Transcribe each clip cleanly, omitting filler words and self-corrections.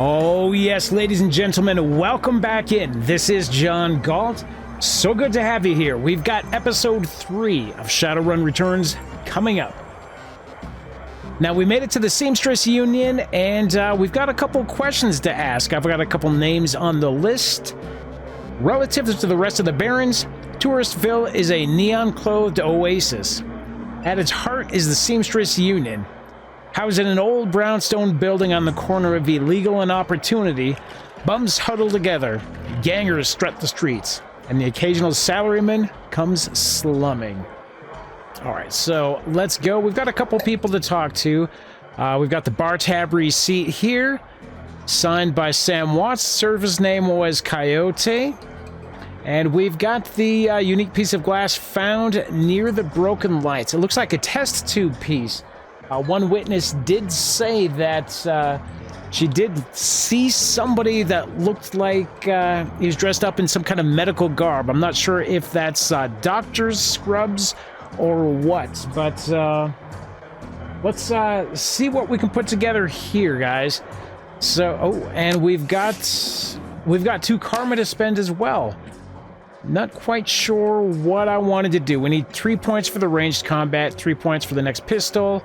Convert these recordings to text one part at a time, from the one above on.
Oh yes, ladies and gentlemen, welcome back in. This is John Galt. So good to have you here. We've got episode 3 of Shadowrun Returns coming up. Now, we made it to the Seamstress Union, and we've got a couple questions to ask. I've got a couple names on the list. Relative to the rest of the Barrens, Touristville is a neon-clothed oasis. At its heart is the Seamstress Union. Housed in an old brownstone building on the corner of Illegal and Opportunity, bums huddle together, gangers strut the streets, and the occasional salaryman comes slumming. All right, so let's go. We've got a couple people to talk to. We've got the bar tab receipt here, signed by Sam Watts. Service name was Coyote. And we've got the unique piece of glass found near the broken lights. It looks like a test tube piece. One witness did say that she did see somebody that looked like he was dressed up in some kind of medical garb. I'm not sure if that's doctor's scrubs or what, but let's see what we can put together here, guys. So, oh, and we've got 2 karma to spend as well. Not quite sure what I wanted to do. We need 3 points for the ranged combat, 3 points for the next pistol.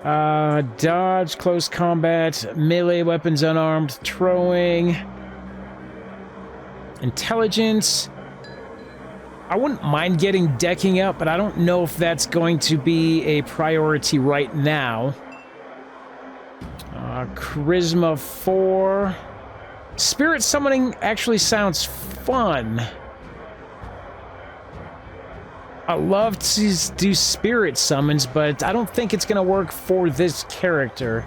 Dodge, close combat, melee weapons, unarmed, throwing, intelligence. I wouldn't mind getting decking up, but I don't know if that's going to be a priority right now. Charisma 4. Spirit summoning actually sounds fun. I love to do spirit summons, but I don't think it's going to work for this character.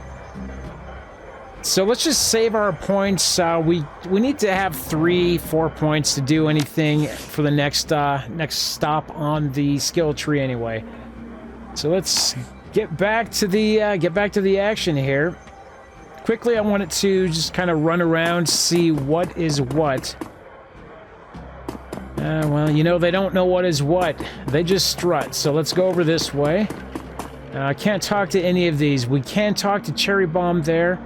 So let's just save our points. We need to have 3-4 points to do anything for the next stop on the skill tree anyway. So let's get back to the action here. Quickly, I wanted to just kind of run around, see what is what. Well, you know, they don't know what is what. They just strut. So let's go over this way. I can't talk to any of these. We can talk to Cherry Bomb there.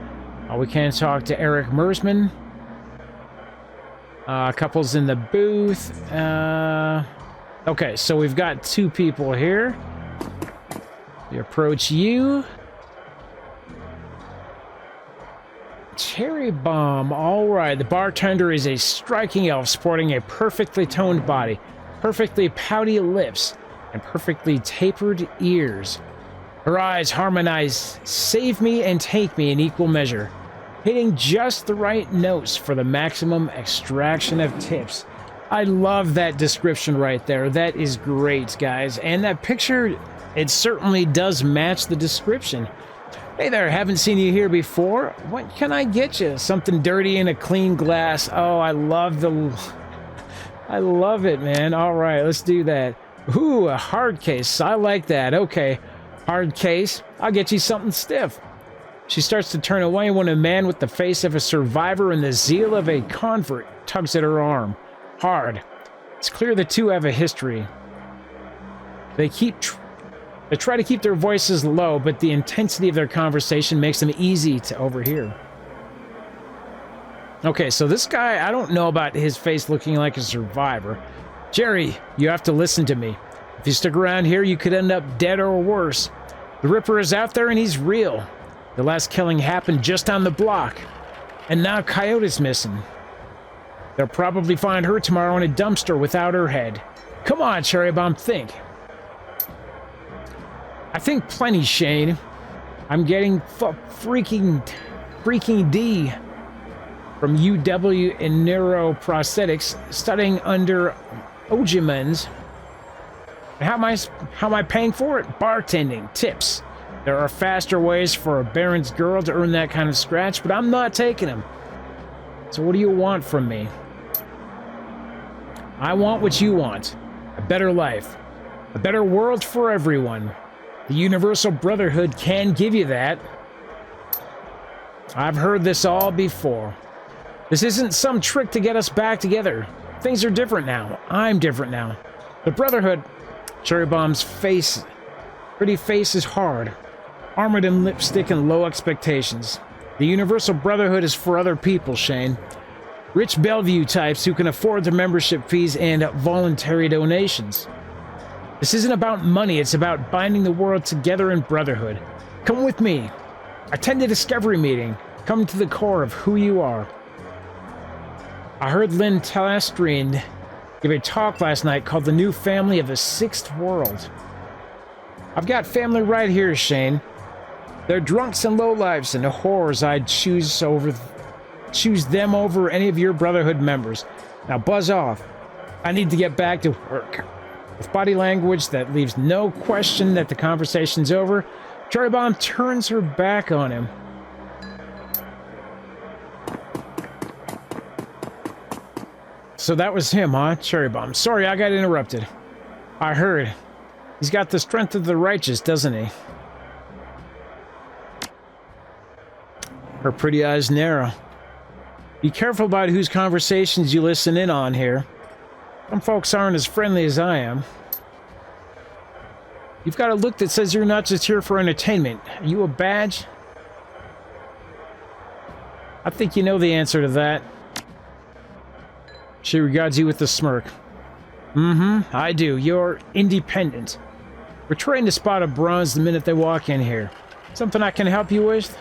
We can talk to Eric Mersman. Couples in the booth. Okay, so we've got 2 people here. We approach you. Cherry Bomb, all right. The bartender is a striking elf sporting a perfectly toned body, perfectly pouty lips, and perfectly tapered ears. Her eyes harmonize save me and take me in equal measure, hitting just the right notes for the maximum extraction of tips. I love that description right there. That is great, guys. And that picture, it certainly does match the description. Hey there, haven't seen you here before. What can I get you? Something dirty in a clean glass. Oh, I love it, man. All right, let's do that. Ooh, a hard case. I like that. Okay, hard case. I'll get you something stiff. She starts to turn away when a man with the face of a survivor and the zeal of a convert tugs at her arm. Hard. It's clear the two have a history. They try to keep their voices low, but the intensity of their conversation makes them easy to overhear. Okay, so this guy, I don't know about his face looking like a survivor. Jerry, you have to listen to me. If you stick around here, you could end up dead or worse. The Ripper is out there and he's real. The last killing happened just on the block. And now Coyote's missing. They'll probably find her tomorrow in a dumpster without her head. Come on, Cherry Bomb, think. I think plenty, Shane. I'm getting freaking D from UW in neuroprosthetics, studying under Ojimans. How am I paying for it? Bartending, tips. There are faster ways for a Baron's girl to earn that kind of scratch, but I'm not taking them. So what do you want from me? I want what you want. A better life. A better world for everyone. The Universal Brotherhood can give you that. I've heard this all before. This isn't some trick to get us back together. Things are different now. I'm different now. The Brotherhood... Cherry Bomb's pretty face is hard. Armored in lipstick and low expectations. The Universal Brotherhood is for other people, Shane. Rich Bellevue types who can afford the membership fees and voluntary donations. This isn't about money, it's about binding the world together in brotherhood. Come with me. Attend a discovery meeting. Come to the core of who you are. I heard Lynn Telestrine give a talk last night called The New Family of the Sixth World. I've got family right here, Shane. They're drunks and lowlifes and whores. I'd choose them over any of your Brotherhood members. Now buzz off. I need to get back to work. With body language that leaves no question that the conversation's over, Cherry Bomb turns her back on him. So that was him, huh? Cherry Bomb. Sorry, I got interrupted. I heard. He's got the strength of the righteous, doesn't he? Her pretty eyes narrow. Be careful about whose conversations you listen in on here. Some folks aren't as friendly as I am. You've got a look that says you're not just here for entertainment. Are you a badge? I think you know the answer to that. She regards you with a smirk. Mm-hmm, I do. You're independent. We're trained to spot a bronze the minute they walk in here. Something I can help you with?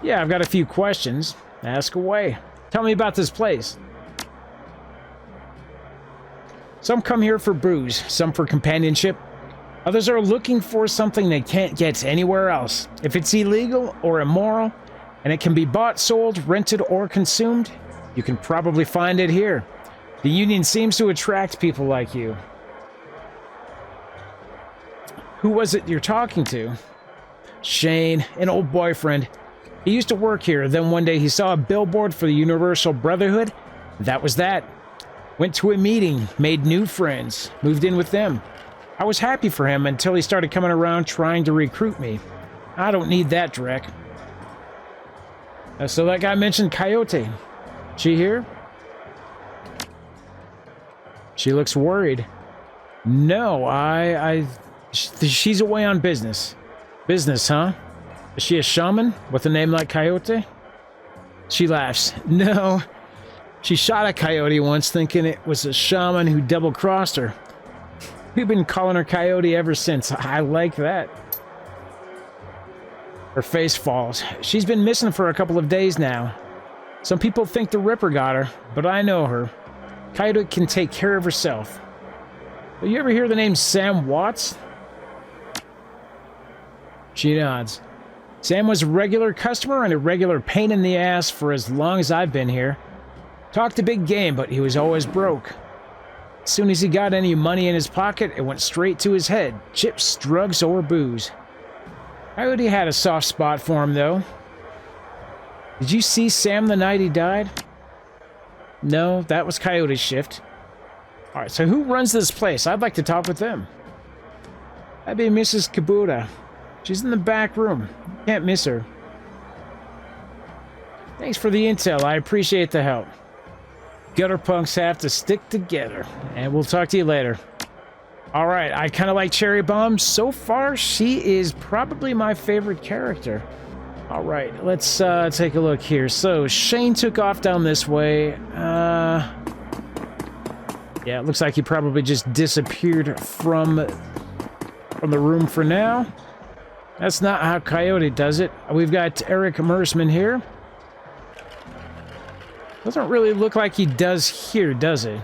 Yeah, I've got a few questions. Ask away. Tell me about this place. Some come here for booze, some for companionship. Others are looking for something they can't get anywhere else. If it's illegal or immoral, and it can be bought, sold, rented, or consumed, you can probably find it here. The Union seems to attract people like you. Who was it you're talking to? Shane, an old boyfriend. He used to work here, then one day he saw a billboard for the Universal Brotherhood. That was that. Went to a meeting, made new friends, moved in with them. I was happy for him until he started coming around trying to recruit me. I don't need that, Dreck. So that guy mentioned Coyote. She here? She looks worried. No, she's away on business. Business, huh? Is she a shaman with a name like Coyote? She laughs. No. She shot a coyote once thinking it was a shaman who double-crossed her. We've been calling her Coyote ever since. I like that. Her face falls. She's been missing for a couple of days now. Some people think the Ripper got her, but I know her. Coyote can take care of herself. Have you ever hear the name Sam Watts? She nods. Sam was a regular customer and a regular pain in the ass for as long as I've been here. Talked a big game, but he was always broke. As soon as he got any money in his pocket, it went straight to his head. Chips, drugs, or booze. Coyote had a soft spot for him, though. Did you see Sam the night he died? No, that was Coyote's shift. Alright, so who runs this place? I'd like to talk with them. That'd be Mrs. Kabuta. She's in the back room. Can't miss her. Thanks for the intel. I appreciate the help. Gutter punks have to stick together. And we'll talk to you later. Alright, I kind of like Cherry Bomb. So far, she is probably my favorite character. Alright, let's take a look here. So, Shane took off down this way. Yeah, it looks like he probably just disappeared from the room for now. That's not how Coyote does it. We've got Eric Mersman here. Doesn't really look like he does here, does he?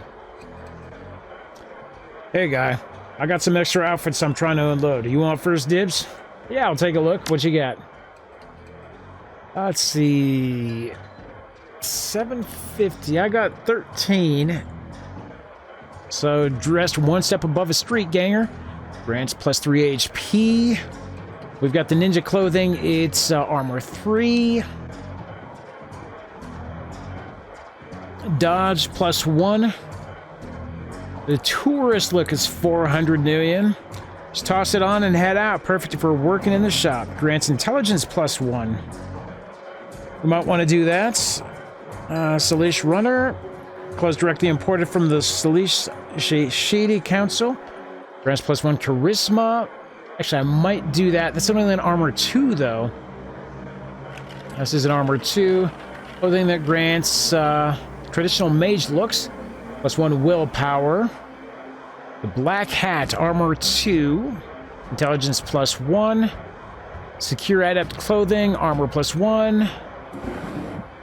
Hey, guy. I got some extra outfits I'm trying to unload. You want first dibs? Yeah, I'll take a look. What you got? Let's see. 750. I got 13. So, dressed one step above a street ganger. Grants plus 3 HP. We've got the ninja clothing. It's armor 3. Dodge plus 1. The tourist look is 400 million. Just toss it on and head out. Perfect for working in the shop. Grants intelligence plus 1. We might want to do that. Salish Runner. Clothes directly imported from the Salish Shady Council. Grants plus 1 charisma. Actually, I might do that. That's only an armor 2, though. This is an armor 2. Clothing that grants traditional mage looks, +1 willpower. The black hat, armor 2. Intelligence +1. Secure adept clothing, armor +1.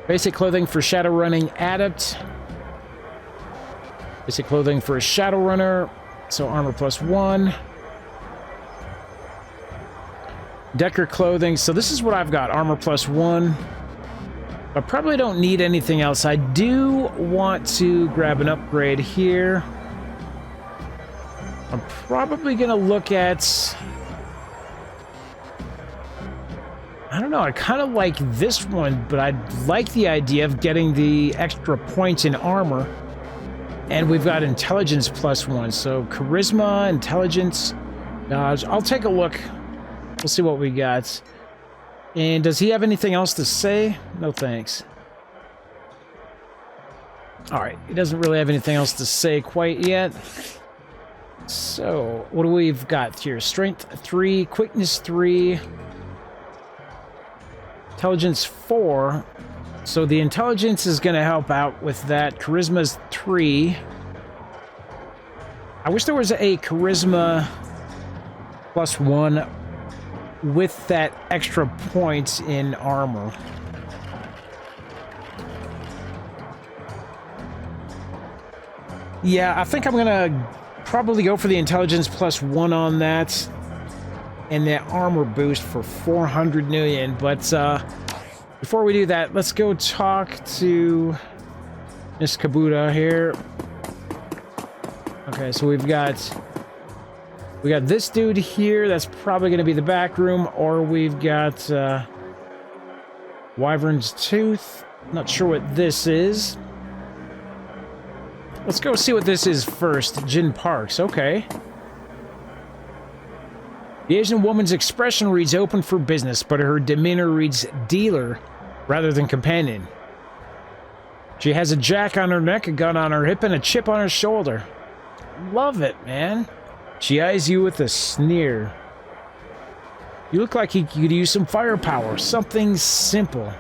Basic clothing for Shadowrunning adept. Basic clothing for a Shadowrunner, so armor +1. Decker clothing, so this is what I've got, armor +1. I probably don't need anything else. I do want to grab an upgrade here. I'm probably going to look at... I don't know, I kind of like this one, but I like the idea of getting the extra points in armor. And we've got intelligence +1, so charisma, intelligence, dodge. I'll take a look. We'll see what we got. And does he have anything else to say? No thanks. Alright, he doesn't really have anything else to say quite yet. So, what do we've got here? Strength 3, quickness 3... Intelligence 4, so the intelligence is going to help out with that. Charisma's 3. I wish there was a charisma +1 with that extra point in armor. Yeah, I think I'm going to probably go for the intelligence +1 on that. And that armor boost for 400 million. But before we do that, let's go talk to Miss Kabuta here. Okay, so we got this dude here. That's probably going to be the back room, or we've got Wyvern's Tooth. Not sure what this is. Let's go see what this is first. Jin Parks. Okay. The Asian woman's expression reads open for business, but her demeanor reads dealer rather than companion. She has a jack on her neck, a gun on her hip, and a chip on her shoulder. Love it, man. She eyes you with a sneer. You look like you could use some firepower, something simple.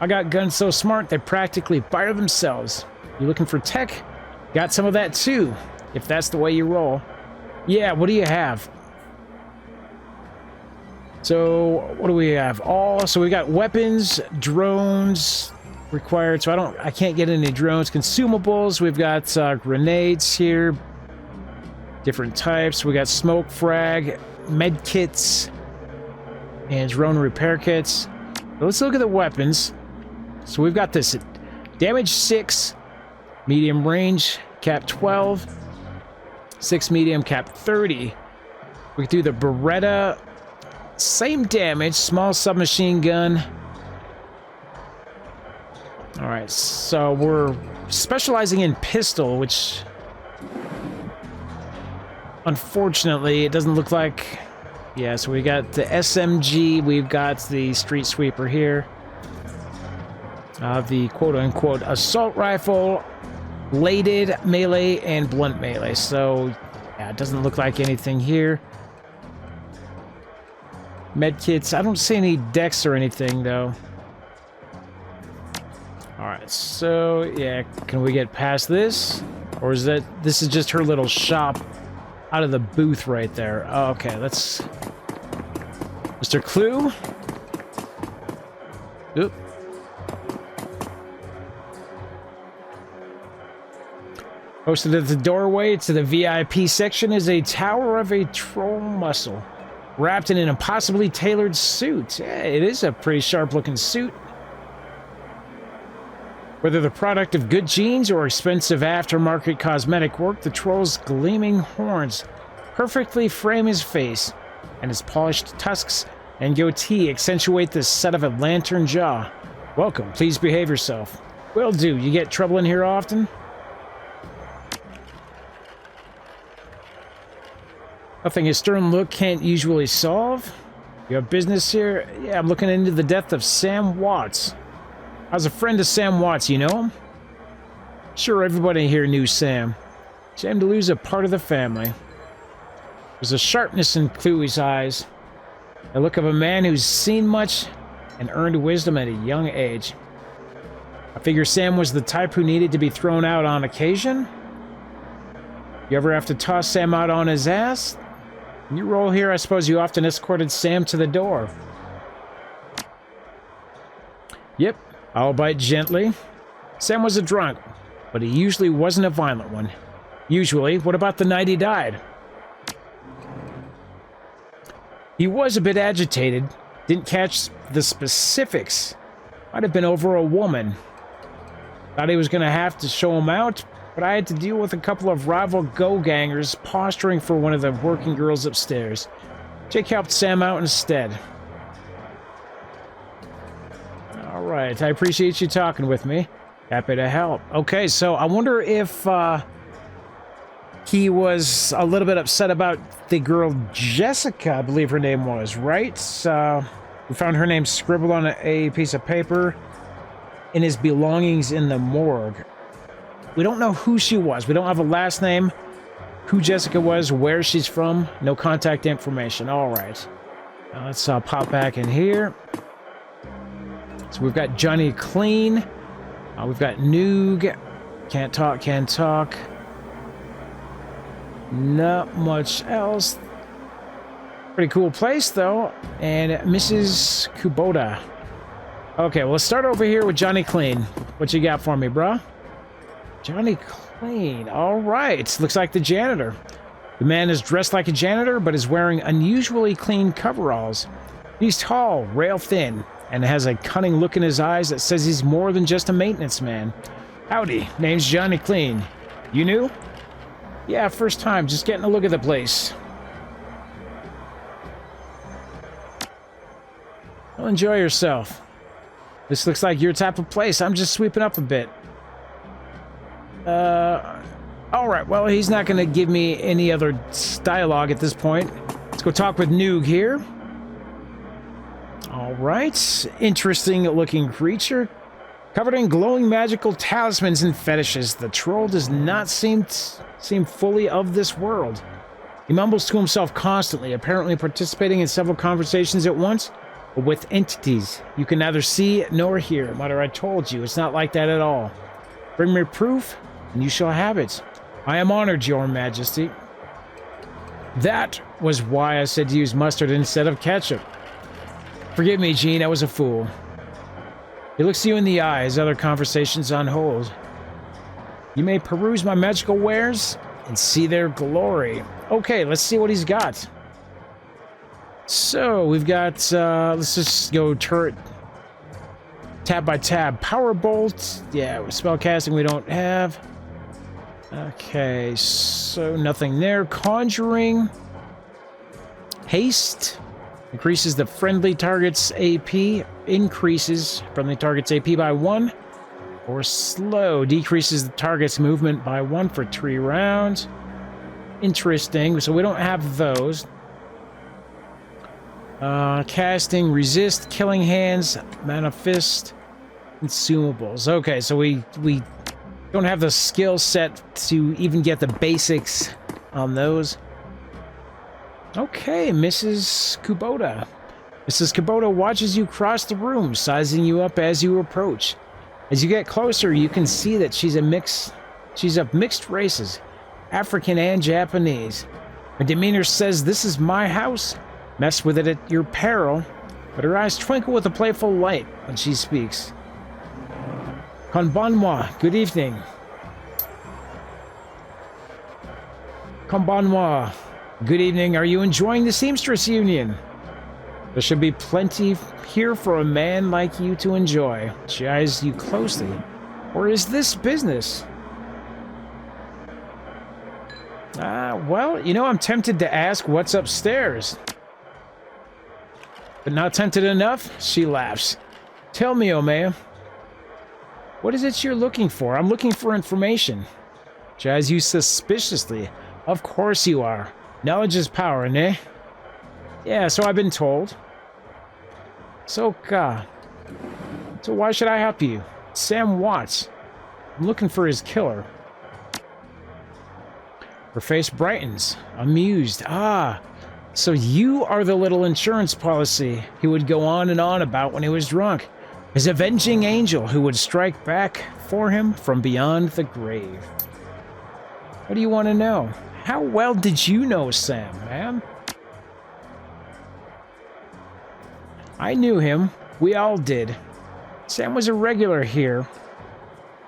I got guns so smart they practically fire themselves. You looking for tech? Got some of that too, if that's the way you roll. Yeah, what do you have? So, what do we have? So we got weapons, drones required, so I can't get any drones. Consumables, we've got grenades here, different types. We got smoke frag, med kits, and drone repair kits. So let's look at the weapons. So we've got this damage 6, medium range, cap 12, 6 medium, cap 30. We can do the Beretta. Same damage, small submachine gun. Alright, so we're specializing in pistol, which unfortunately it doesn't look like. Yeah, so we got the SMG, we've got the street sweeper here. The quote-unquote assault rifle, bladed melee, and blunt melee. So, yeah, it doesn't look like anything here. Medkits, I don't see any decks or anything, though. Alright, so, yeah, can we get past this? Or is this is just her little shop out of the booth right there? Oh, okay, let's... Mr. Clue? Oop. Posted at the doorway to the VIP section is a tower of a troll muscle, wrapped in an impossibly tailored suit. Yeah, it is a pretty sharp-looking suit. Whether the product of good genes or expensive aftermarket cosmetic work, the troll's gleaming horns perfectly frame his face, and his polished tusks and goatee accentuate the set of a lantern jaw. Welcome, please behave yourself. Will do. You get trouble in here often? Nothing a stern look can't usually solve. You have business here? Yeah, I'm looking into the death of Sam Watts. I was a friend of Sam Watts, you know him? Sure, everybody here knew Sam. Shame to lose a part of the family. There's a sharpness in Chloe's eyes. The look of a man who's seen much and earned wisdom at a young age. I figure Sam was the type who needed to be thrown out on occasion. You ever have to toss Sam out on his ass? In your role here, I suppose you often escorted Sam to the door. Yep, albeit gently. Sam was a drunk, but he usually wasn't a violent one. Usually. What about the night he died? He was a bit agitated. Didn't catch the specifics. Might have been over a woman. Thought he was going to have to show him out, but I had to deal with a couple of rival go-gangers posturing for one of the working girls upstairs. Jake helped Sam out instead. All right, I appreciate you talking with me. Happy to help. Okay, so I wonder if he was a little bit upset about the girl Jessica, I believe her name was, right? We found her name scribbled on a piece of paper in his belongings in the morgue. We don't know who she was. We don't have a last name, who Jessica was, where she's from. No contact information. All right. Now let's pop back in here. So we've got Johnny Clean. We've got Noog. Can't talk, can't talk. Not much else. Pretty cool place, though. And Mrs. Kubota. Okay, well, let's start over here with Johnny Clean. What you got for me, bruh? Johnny Clean. All right. Looks like the janitor. The man is dressed like a janitor, but is wearing unusually clean coveralls. He's tall, rail thin, and has a cunning look in his eyes that says he's more than just a maintenance man. Howdy, name's Johnny Clean. You new? Yeah, first time, just getting a look at the place. Well, enjoy yourself. This looks like your type of place. I'm just sweeping up a bit. Alright, well, he's not going to give me any other dialogue at this point. Let's go talk with Noog here. Alright, interesting looking creature. Covered in glowing magical talismans and fetishes, the troll does not seem fully of this world. He mumbles to himself constantly, apparently participating in several conversations at once, but with entities you can neither see nor hear. Mother, I told you, it's not like that at all. Bring me proof, and you shall have it. I am honored, your majesty. That was why I said to use mustard instead of ketchup. Forgive me, Gene, I was a fool. He looks you in the eye as other conversations on hold. You may peruse my magical wares and see their glory. Okay, let's see what he's got. So, we've got, let's just go turret. Tab by tab. Power bolt. Yeah, spell casting we don't have. Okay, so nothing there. Conjuring. Haste. Increases the friendly target's AP. Increases friendly target's AP by 1. Or slow. Decreases the target's movement by 1 for 3 rounds. Interesting. So we don't have those. Casting, resist, killing hands, manifest, consumables. Okay, so we don't have the skill set to even get the basics on those. Okay, Mrs. Kubota. Mrs. Kubota watches you cross the room, sizing you up as you approach. As you get closer, you can see that she's of mixed races, African and Japanese. Her demeanor says, "This is my house. Mess with it at your peril," but her eyes twinkle with a playful light when she speaks. Konbanwa, good evening. Konbanwa, good evening. Are you enjoying the Seamstress Union? There should be plenty here for a man like you to enjoy. She eyes you closely. Or is this business? Well, you know, I'm tempted to ask what's upstairs. But not tempted enough? She laughs. Tell me, Omea. What is it you're looking for? I'm looking for information. She eyes you suspiciously. Of course you are. Knowledge is power, eh? Yeah, so I've been told. So why should I help you? Sam Watts. I'm looking for his killer. Her face brightens, amused. So you are the little insurance policy he would go on and on about when he was drunk. His avenging angel who would strike back for him from beyond the grave. What do you want to know? How well did you know Sam, man? I knew him. We all did. Sam was a regular here.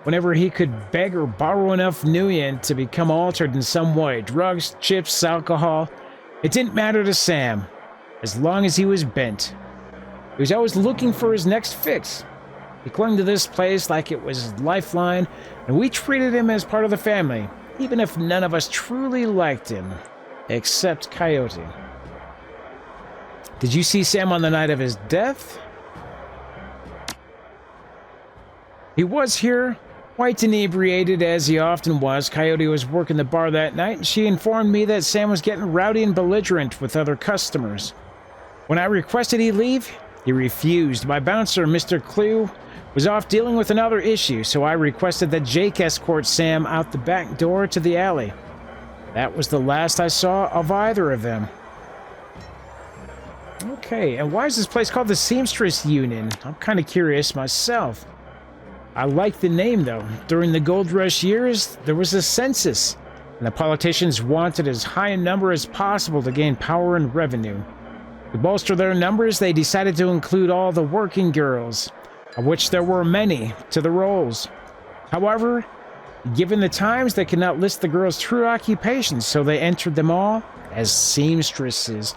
Whenever he could beg or borrow enough nuyen to become altered in some way, drugs, chips, alcohol, it didn't matter to Sam, as long as he was bent. He was always looking for his next fix. He clung to this place like it was his lifeline, and we treated him as part of the family, even if none of us truly liked him, except Coyote. Did you see Sam on the night of his death? He was here, quite inebriated as he often was. Coyote was working the bar that night, and she informed me that Sam was getting rowdy and belligerent with other customers. When I requested he leave, he refused. My bouncer, Mr. Clue, was off dealing with another issue, so I requested that Jake escort Sam out the back door to the alley. That was the last I saw of either of them. Okay, and why is this place called the Seamstress Union? I'm kind of curious myself. I like the name, though. During the gold rush years, there was a census, and the politicians wanted as high a number as possible to gain power and revenue. To bolster their numbers, they decided to include all the working girls, of which there were many, to the rolls. However, given the times, they could not list the girls' true occupations, so they entered them all as seamstresses.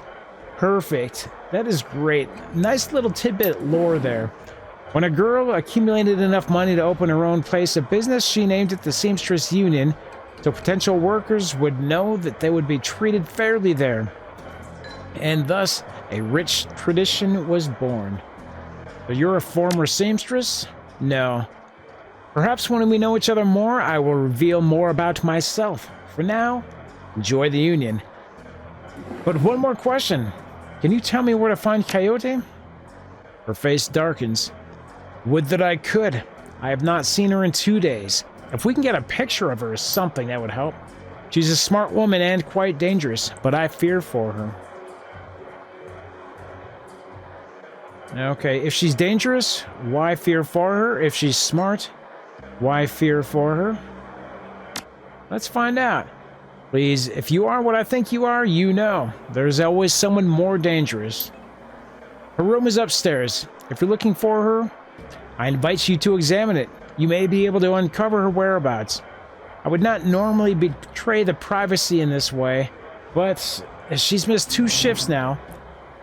Perfect. That is great. Nice little tidbit lore there. When a girl accumulated enough money to open her own place of business, she named it the Seamstress Union, so potential workers would know that they would be treated fairly there. And thus, a rich tradition was born. But you're a former seamstress? No. Perhaps when we know each other more, I will reveal more about myself. For now, enjoy the union. But one more question. Can you tell me where to find Coyote? Her face darkens. Would that I could. I have not seen her in 2 days. If we can get a picture of her or something, that would help. She's a smart woman and quite dangerous, but I fear for her. Okay, if she's dangerous, why fear for her? If she's smart, why fear for her? Let's find out. Please, if you are what I think you are, you know. There's always someone more dangerous. Her room is upstairs. If you're looking for her, I invite you to examine it. You may be able to uncover her whereabouts. I would not normally betray the privacy in this way, but as she's missed 2 shifts now,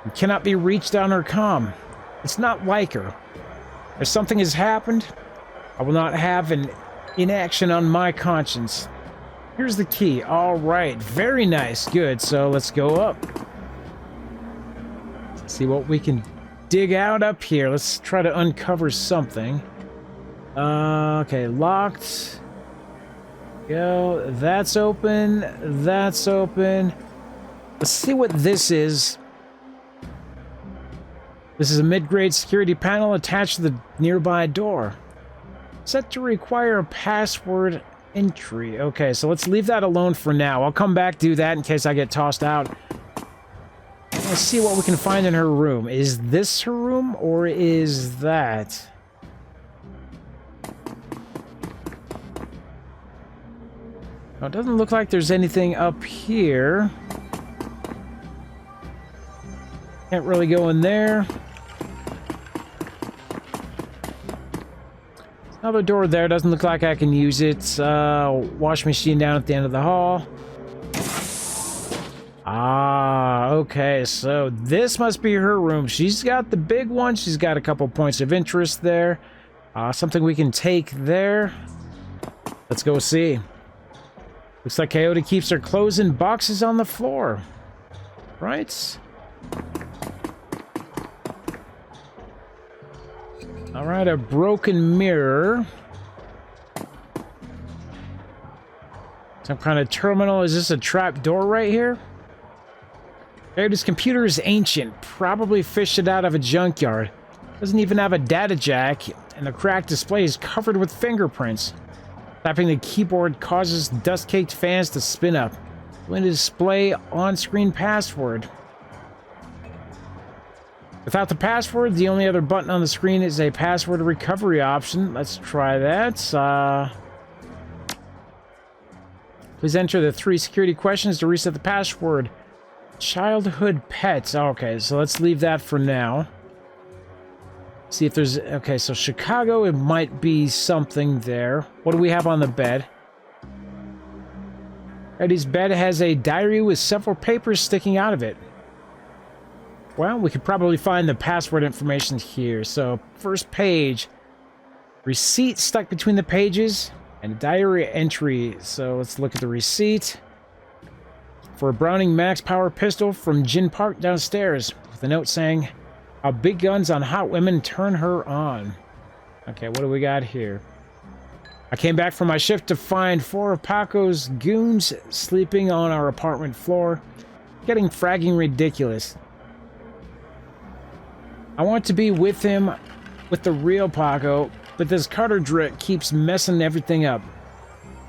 and cannot be reached on her comm. It's not like her. If something has happened, I will not have an inaction on my conscience. Here's the key. All right, very nice. Good, so let's go up. Let's see what we can dig out up here. Let's try to uncover something. Okay, locked. Go. That's open. That's open. Let's see what this is. This is a mid-grade security panel attached to the nearby door. Set to require a password entry. Okay, so let's leave that alone for now. I'll come back, do that in case I get tossed out. Let's see what we can find in her room. Is this her room, or is that? Oh, it doesn't look like there's anything up here. Can't really go in there. Another door there. Doesn't look like I can use it. Wash machine down at the end of the hall. Ah, okay. So this must be her room. She's got the big one. She's got a couple points of interest there. Something we can take there. Let's go see. Looks like Coyote keeps her clothes in boxes on the floor. Right? Alright, a broken mirror. Some kind of terminal. Is this a trap door right here? Coyote's computer is ancient. Probably fished it out of a junkyard. Doesn't even have a data jack, and the cracked display is covered with fingerprints. Tapping the keyboard causes dust-caked fans to spin up. When to display on-screen password. Without the password, the only other button on the screen is a password recovery option. Let's try that. Please enter the 3 security questions to reset the password. Childhood pets. Okay, so let's leave that for now. See if there's... Okay, so Chicago, it might be something there. What do we have on the bed? Eddie's bed has a diary with several papers sticking out of it. Well, we could probably find the password information here. So, first page. Receipt stuck between the pages. And a diary entry. So, let's look at the receipt. For a Browning Max Power pistol from Gin Park downstairs. With a note saying, how big guns on hot women turn her on. Okay, what do we got here? I came back from my shift to find 4 of Paco's goons sleeping on our apartment floor. Getting fragging ridiculous. I want to be with him, with the real Paco, but this Carter Drick keeps messing everything up.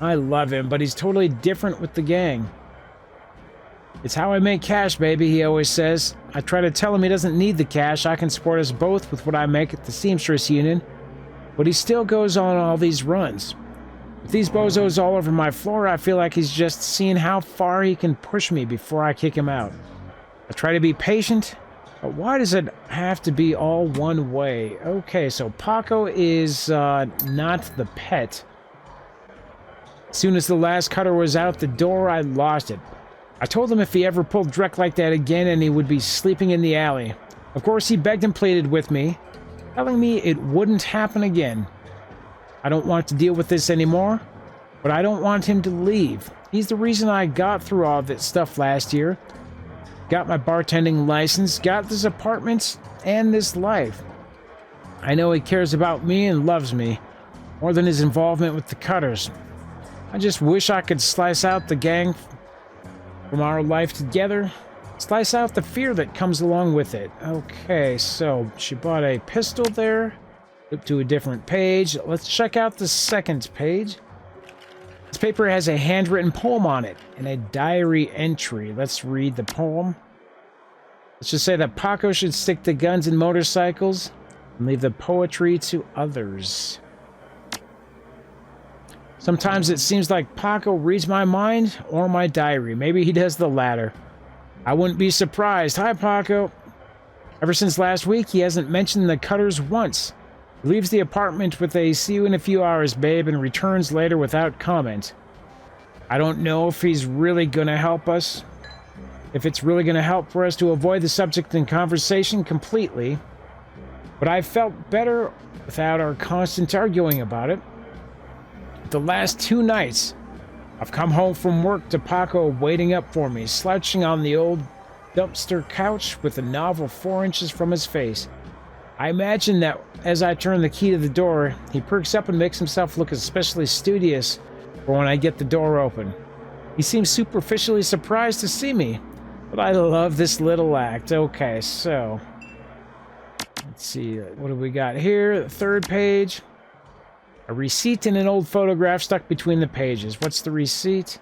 I love him, but he's totally different with the gang. It's how I make cash, baby, he always says. I try to tell him he doesn't need the cash. I can support us both with what I make at the Seamstress Union. But he still goes on all these runs. With these bozos all over my floor, I feel like he's just seeing how far he can push me before I kick him out. I try to be patient. But why does it have to be all one way? Okay, so Paco is not the pet. As soon as the last cutter was out the door, I lost it. I told him if he ever pulled Dreck like that again and he would be sleeping in the alley. Of course, he begged and pleaded with me, telling me it wouldn't happen again. I don't want to deal with this anymore, but I don't want him to leave. He's the reason I got through all that stuff last year. Got my bartending license, got this apartment, and this life. I know he cares about me and loves me, more than his involvement with the cutters. I just wish I could slice out the gang from our life together. Slice out the fear that comes along with it. Okay, so she bought a pistol there. Flip to a different page. Let's check out the second page. This paper has a handwritten poem on it and a diary entry. Let's read the poem. Let's just say that Paco should stick to guns and motorcycles and leave the poetry to others. Sometimes it seems like Paco reads my mind or my diary. Maybe he does the latter. I wouldn't be surprised. Hi, Paco. Ever since last week, he hasn't mentioned the cutters once. He leaves the apartment with a "see you in a few hours, babe," and returns later without comment. I don't know if he's really gonna help us. If it's really gonna help for us to avoid the subject in conversation completely. But I felt better without our constant arguing about it. The last 2 nights, I've come home from work to Paco waiting up for me, slouching on the old dumpster couch with a novel 4 inches from his face. I imagine that as I turn the key to the door, he perks up and makes himself look especially studious for when I get the door open. He seems superficially surprised to see me, but I love this little act. Okay, so let's see, what do we got here? The third page. A receipt and an old photograph stuck between the pages. What's the receipt?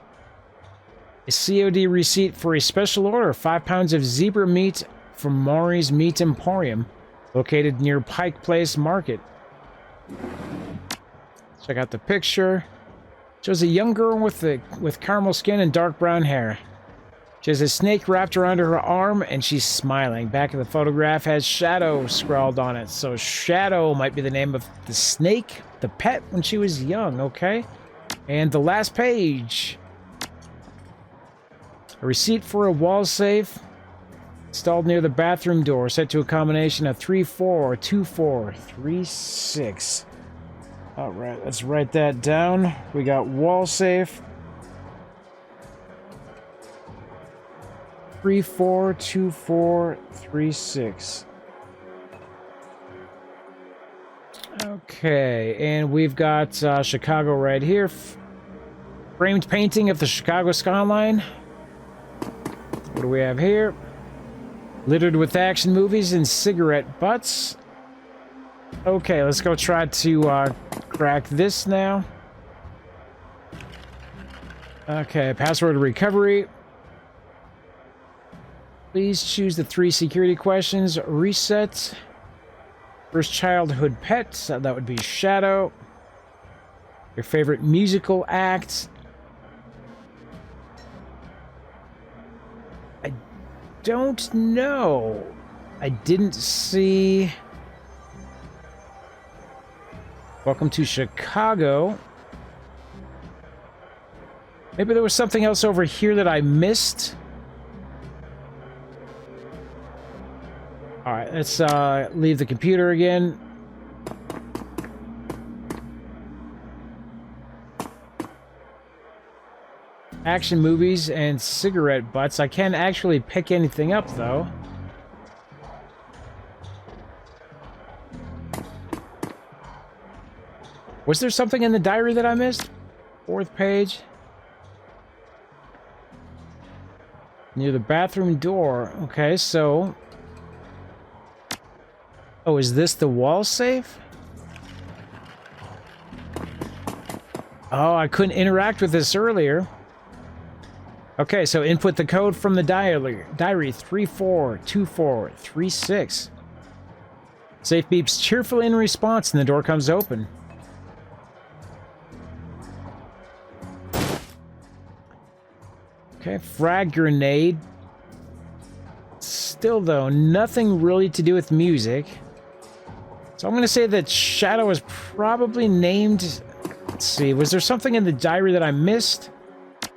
A COD receipt for a special order, 5 pounds of zebra meat from Maury's Meat Emporium, located near Pike Place Market. Check out the picture. Shows a young girl with caramel skin and dark brown hair. She has a snake wrapped around her arm, and she's smiling. Back of the photograph has Shadow scrawled on it. So Shadow might be the name of the snake, the pet, when she was young, okay? And the last page. A receipt for a wall safe installed near the bathroom door, set to a combination of 342436. All right, let's write that down. We got wall safe. 342436. Okay, and we've got Chicago right here. Framed painting of the Chicago skyline. What do we have here? Littered with action movies and cigarette butts. Okay, let's go try to crack this now. Okay, password recovery. Please choose the 3 security questions. Reset. First childhood pet. So that would be Shadow. Your favorite musical act. I don't know. I didn't see... Welcome to Chicago. Maybe there was something else over here that I missed. All right, let's leave the computer again. Action movies and cigarette butts. I can't actually pick anything up, though. Was there something in the diary that I missed? 4th page. Near the bathroom door. Okay, so... Oh, is this the wall safe? Oh, I couldn't interact with this earlier. Okay, so input the code from the diary 342436. Safe beeps cheerfully in response and the door comes open. Okay, frag grenade. Still though, nothing really to do with music. So I'm going to say that Shadow is probably named... Let's see, was there something in the diary that I missed?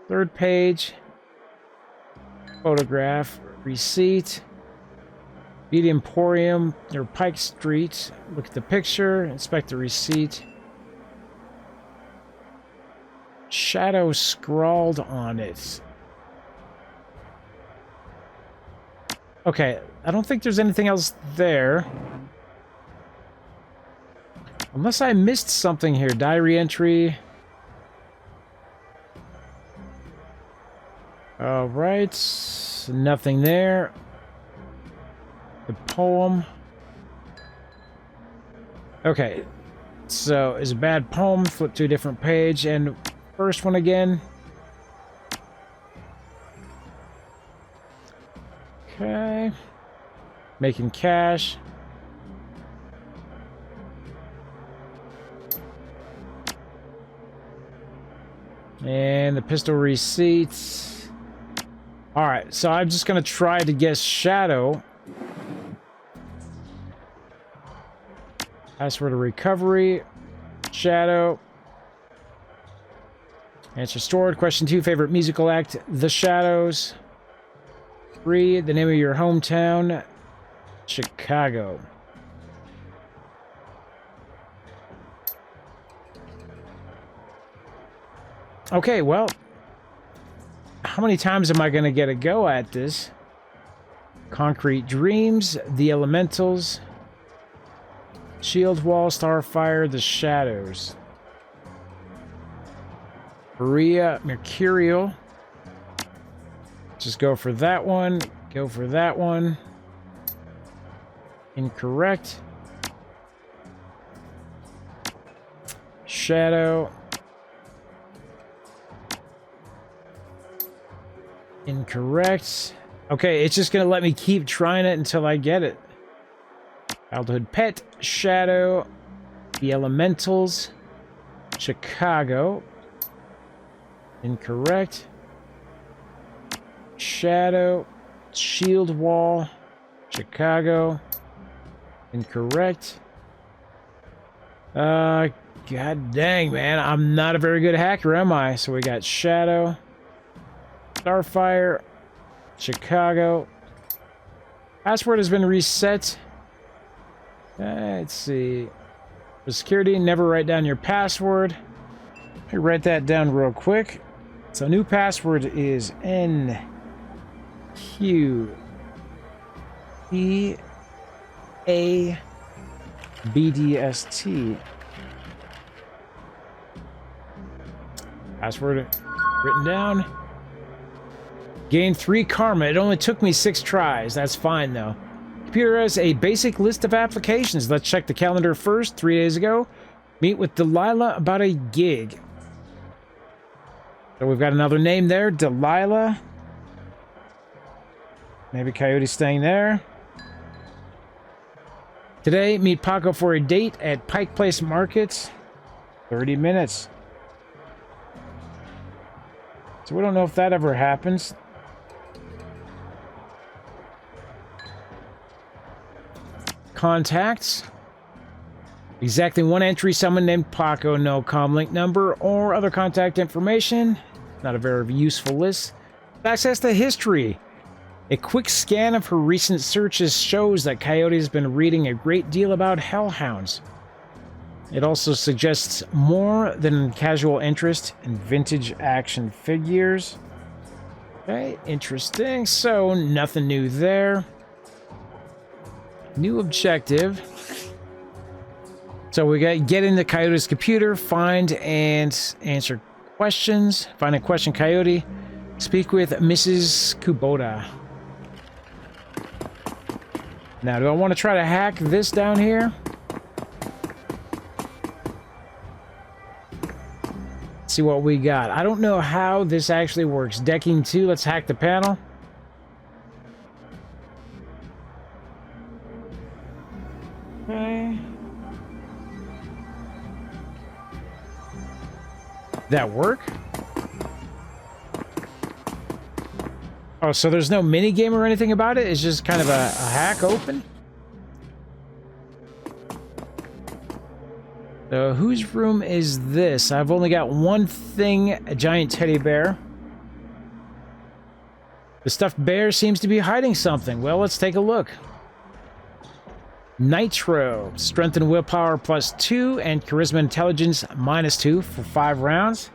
3rd page. Photograph. Receipt. Beauty Emporium, or Pike Street. Look at the picture. Inspect the receipt. Shadow scrawled on it. Okay, I don't think there's anything else there. Unless I missed something here. Diary entry. Alright. Nothing there. The poem. Okay. So, it's a bad poem. Flip to a different page. And first one again. Okay. Making cash. And the pistol receipts. Alright, so I'm just going to try to guess Shadow. Password of recovery. Shadow. Answer stored. Question 2, favorite musical act. The Shadows. 3, the name of your hometown. Chicago. Okay, well, how many times am I going to get a go at this? Concrete Dreams, The Elementals, Shield Wall, Starfire, The Shadows. Maria, Mercurial. Just go for that one. Go for that one. Incorrect. Shadow. Incorrect. Okay, it's just gonna let me keep trying it until I get it. Childhood pet, Shadow, The Elementals, Chicago. Incorrect. Shadow, Shield Wall, Chicago. Incorrect. God dang, man. I'm not a very good hacker, am I? So we got Shadow, Starfire, Chicago. Password has been reset. Let's see. For security, never write down your password. Let me write that down real quick. So new password is NQEABDST. Password written down. Gained 3 karma. It only took me 6 tries. That's fine, though. Computer has a basic list of applications. Let's check the calendar first. 3 days ago, meet with Delilah about a gig. So we've got another name there. Delilah. Maybe Coyote's staying there. Today, meet Paco for a date at Pike Place Market. 30 minutes. So we don't know if that ever happens. Contacts. Exactly one entry, someone named Paco, no comlink number or other contact information. Not a very useful list. Access to history. A quick scan of her recent searches shows that Coyote has been reading a great deal about hellhounds. It also suggests more than casual interest in vintage action figures. Okay, interesting. So, nothing new there. New objective. So we got get into Coyote's computer, find and answer questions. Find a question, Coyote. Speak with Mrs. Kubota. Now, do I want to try to hack this down here? Let's see what we got. I don't know how this actually works. Decking 2, let's hack the panel. Okay. That work? Oh, so there's no mini game or anything about it? It's just kind of a hack open? So whose room is this? I've only got one thing, a giant teddy bear. The stuffed bear seems to be hiding something. Well, let's take a look. Nitro. Strength and willpower +2 and charisma intelligence -2 for 5 rounds.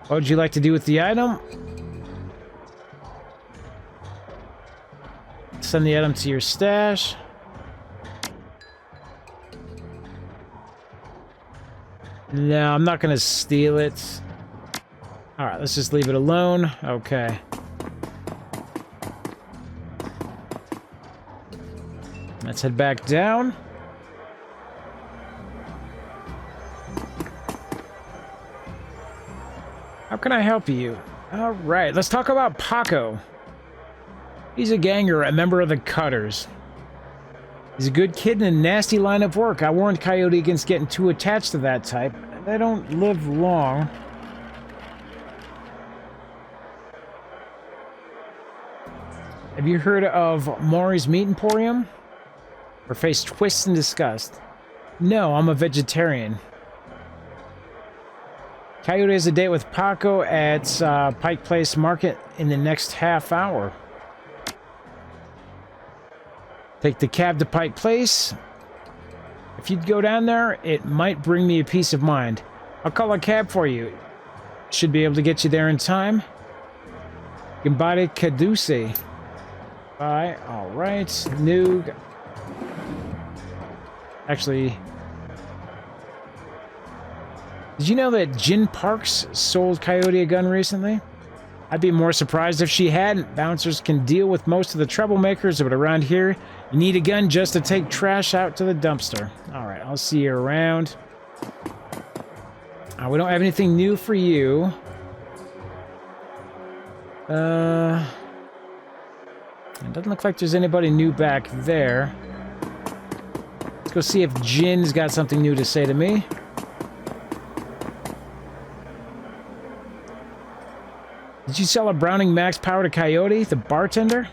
What would you like to do with the item? Send the item to your stash. No, I'm not going to steal it. All right, let's just leave it alone. Okay. Let's head back down. How can I help you? All right, let's talk about Paco. He's a ganger, a member of the Cutters. He's a good kid in a nasty line of work. I warned Coyote against getting too attached to that type. They don't live long. Have you heard of Maury's Meat Emporium? Her face twists in disgust. No, I'm a vegetarian. Coyote has a date with Paco at Pike Place Market in the next half hour. Take the cab to Pike Place. If you'd go down there, it might bring me a peace of mind. I'll call a cab for you. Should be able to get you there in time. Gambade Caduce. Bye. Alright. Noog. Actually, did you know that Jin Parks sold Coyote a gun recently? I'd be more surprised if she hadn't. Bouncers can deal with most of the troublemakers, but around here, you need a gun just to take trash out to the dumpster. Alright, I'll see you around. We don't have anything new for you. It doesn't look like there's anybody new back there. Let's go see if Jin's got something new to say to me. Did you sell a Browning Max Power to Coyote, the bartender?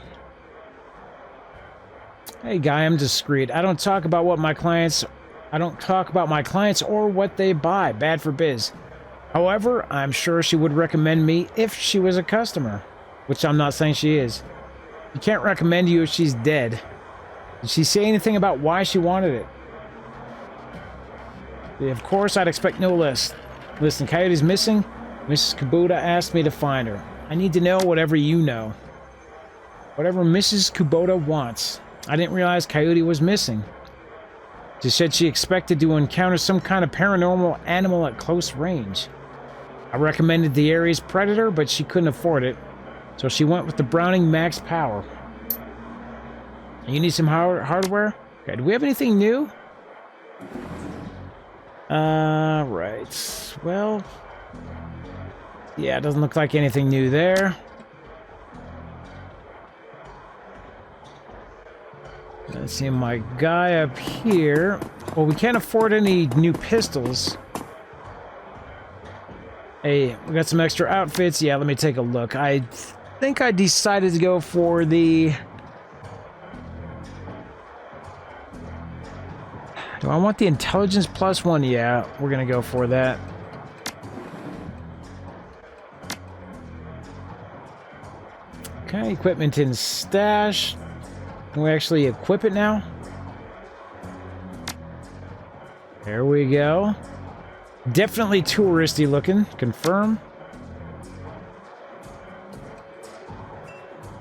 Hey guy, I'm discreet. I don't talk about my clients or what they buy. Bad for biz. However, I'm sure she would recommend me if she was a customer. Which I'm not saying she is. You can't recommend you if she's dead. Did she say anything about why she wanted it? Of course, I'd expect no less. Listen, Coyote's missing. Mrs. Kubota asked me to find her. I need to know whatever you know. Whatever Mrs. Kubota wants. I didn't realize Coyote was missing. She said she expected to encounter some kind of paranormal animal at close range. I recommended the Ares Predator, but she couldn't afford it. So she went with the Browning Max Power. You need some hardware? Okay, do we have anything new? Right. Well... yeah, it doesn't look like anything new there. Let's see, my guy up here. Well, we can't afford any new pistols. Hey, we got some extra outfits. Yeah, let me take a look. I think I decided to go for the... Do I want the intelligence +1? Yeah, we're gonna go for that. Okay, equipment in stash. Can we actually equip it now? There we go. Definitely touristy looking. Confirm.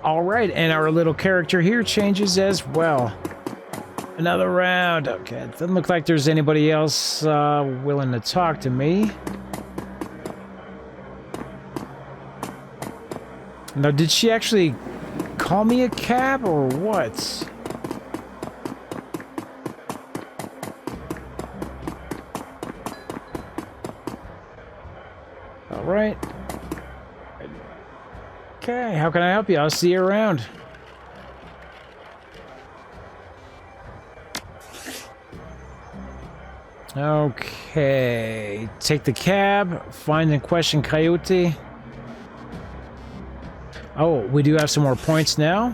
All right, and our little character here changes as well. Another round. Okay, it doesn't look like there's anybody else willing to talk to me. Now, did she actually call me a cab or what? All right. Okay, how can I help you? I'll see you around. Okay, take the cab, find and question Coyote. Oh, we do have some more points now.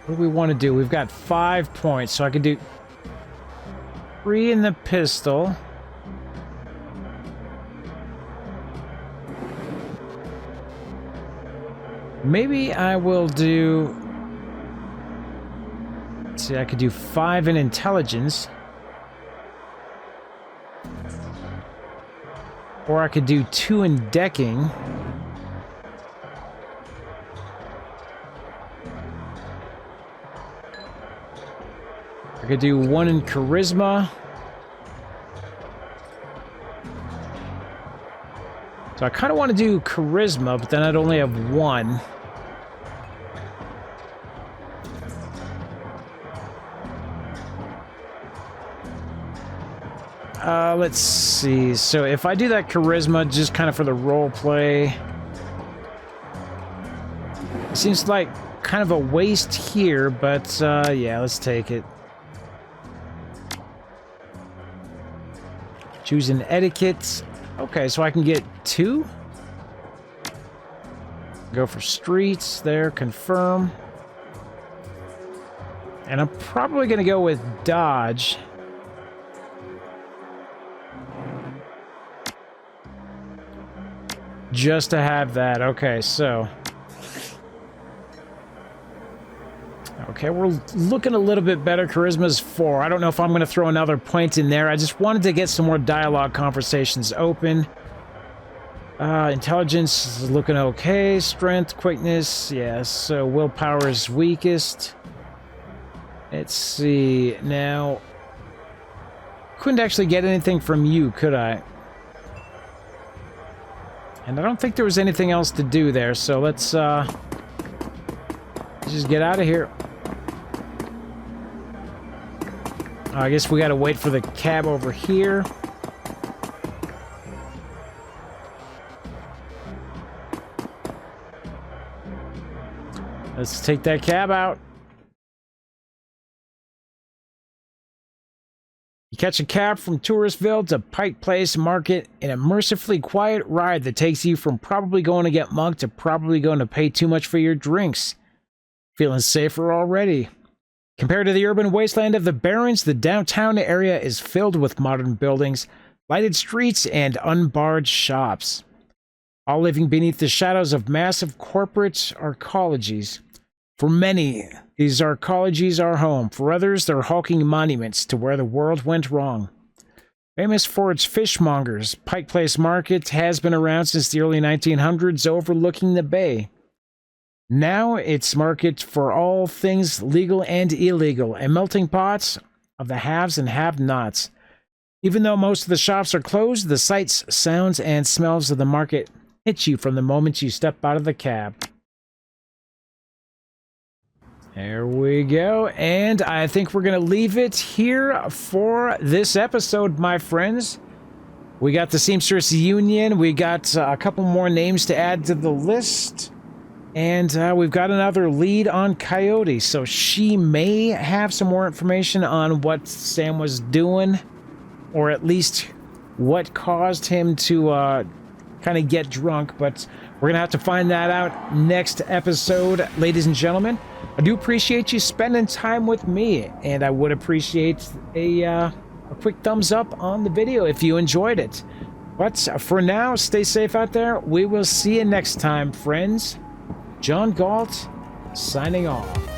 What do we want to do? We've got 5 points, so I could do 3 in the pistol. Maybe I will do... Let's see, I could do 5 in intelligence. Or I could do 2 in decking. I could do 1 in charisma. So I kind of want to do charisma, but then I'd only have 1. Let's see. So if I do that charisma just kind of for the role play, it seems like kind of a waste here, but yeah, let's take it. Choose an etiquette. Okay, so I can get 2. Go for streets there, confirm. And I'm probably going to go with dodge. Just to have that. Okay, so... Okay, we're looking a little bit better. Charisma's 4. I don't know if I'm going to throw another point in there. I just wanted to get some more dialogue conversations open. Intelligence is looking okay. Strength, quickness, yes. So willpower is weakest. Let's see. Now, couldn't actually get anything from you, could I? And I don't think there was anything else to do there, so let's just get out of here. I guess we gotta wait for the cab over here. Let's take that cab out. You catch a cab from Touristville to Pike Place Market, an immersively quiet ride that takes you from probably going to get mugged to probably going to pay too much for your drinks. Feeling safer already. Compared to the urban wasteland of the Barrens, the downtown area is filled with modern buildings, lighted streets, and unbarred shops. All living beneath the shadows of massive corporate arcologies. For many, these arcologies are home. For others, they're hulking monuments to where the world went wrong. Famous for its fishmongers, Pike Place Market has been around since the early 1900s, overlooking the bay. Now it's market for all things legal and illegal, a melting pot of the haves and have-nots. Even though most of the shops are closed, the sights, sounds, and smells of the market hit you from the moment you step out of the cab. There we go, and I think we're going to leave it here for this episode, my friends. We got the Seamstress Union, we got a couple more names to add to the list. And we've got another lead on Coyote, so she may have some more information on what Sam was doing, or at least what caused him to kind of get drunk, but we're going to have to find that out next episode, ladies and gentlemen. I do appreciate you spending time with me, and I would appreciate a quick thumbs up on the video if you enjoyed it. But for now, stay safe out there. We will see you next time, friends. John Galt, signing off.